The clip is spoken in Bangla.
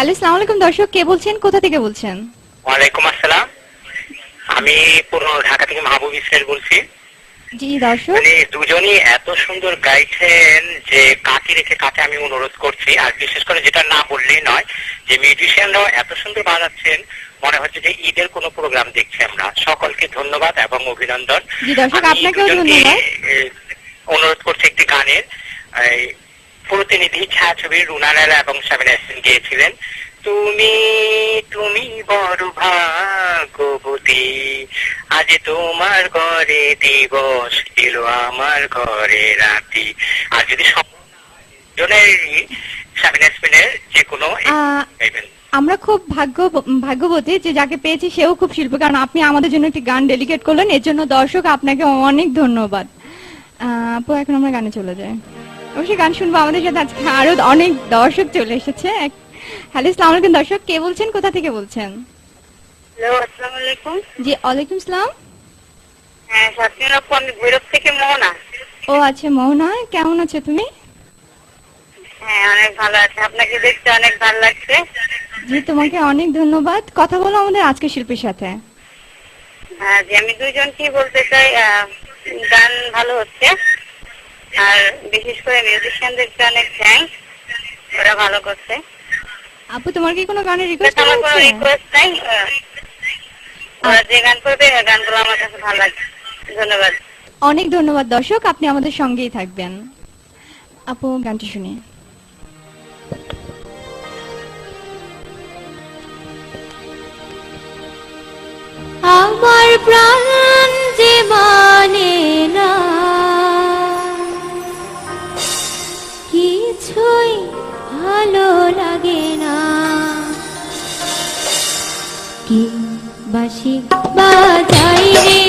হ্যালো, আসসালামু আলাইকুম দর্শক, কে বলছেন, কোথা থেকে বলছেন? ওয়ালাইকুম আসসালাম। আমি পুরো ঢাকা থেকে মাহবুব ইসরায়েল বলছি। জি দর্শক, মানে দুজনই এত সুন্দর গাইছেন যে কাকে রেখে কাকে আমি অনুরোধ করছি। আর বিশেষ করে যেটা না বললেই নয়, যে মিউজিশিয়ানরাও এত সুন্দর বাজাচ্ছেন, মনে হচ্ছে যে ঈদের কোনো প্রোগ্রাম দেখছি আমরা। সকলকে ধন্যবাদ এবং অভিনন্দন। জি দর্শক, আমি আপনাকেও দুজনকে ধন্যবাদ। অনুরোধ করছি একটি গানের। এই প্রতিনিধি ছায়াছবির রুনা লায়লা এবং শামিনা ইয়াসমিন গেয়েছিলেন, তুমি তুমি বড় ভাগ্যবতী, আজ তোমার ঘরে দিবস এলো আমার ঘরে রাতি। আর যদি জনেরই শামিনা ইয়াসমিনের যে কোনো গাইবেন। আমরা খুব ভাগ্যবতী যে যাকে পেয়েছি সেও খুব শিল্পী, কারণ আপনি আমাদের জন্য একটি গান ডেডিকেট করলেন, এর জন্য দর্শক আপনাকে অনেক ধন্যবাদ। আপু, এখন আমরা গানে চলে যাই। অবশ্যই গান শুনবো। আমাদের সাথে আজকে আরো অনেক দর্শক চলে এসেছে। হ্যালো, আসসালামু আলাইকুম দর্শক, কে বলছেন, কোথা থেকে বলছেন? হ্যালো, আসসালামু আলাইকুম। জি ওয়ালাইকুম সালাম। হ্যাঁ, সাতমিনা আমি ভৈরব থেকে মোহনা। ও আচ্ছা মোহনা, কেমন আছো তুমি? হ্যাঁ, অনেক ভালো আছে, আপনাকে দেখতে অনেক ভালো লাগছে। জি, তোমাকে অনেক ধন্যবাদ। কথা বলো আমাদের আজকের শিল্পীর সাথে। হ্যাঁ, যে আমি দুইজনকেই বলতে চাই, গান ভালো হচ্ছে, আর বিশেষ করে মিউজিশিয়ানদেরকে অনেক থ্যাঙ্কস, ওরা ভালো করছে। আপু, তোমার কি কোনো গানের রিকোয়েস্ট আমার কোনো আছে? রিকোয়েস্ট নাই, ওরা যে গান করবে গানগুলো আমার কাছে ভালো লাগছে। ধন্যবাদ। অনেক ধন্যবাদ দর্শক, আপনি আমাদের সঙ্গেই থাকবেন। আপু, গানটি শুনি। আমার প্রাণ যে মানে না কিছুই ভালো লাগে না, কি বাঁশি বাজাই রে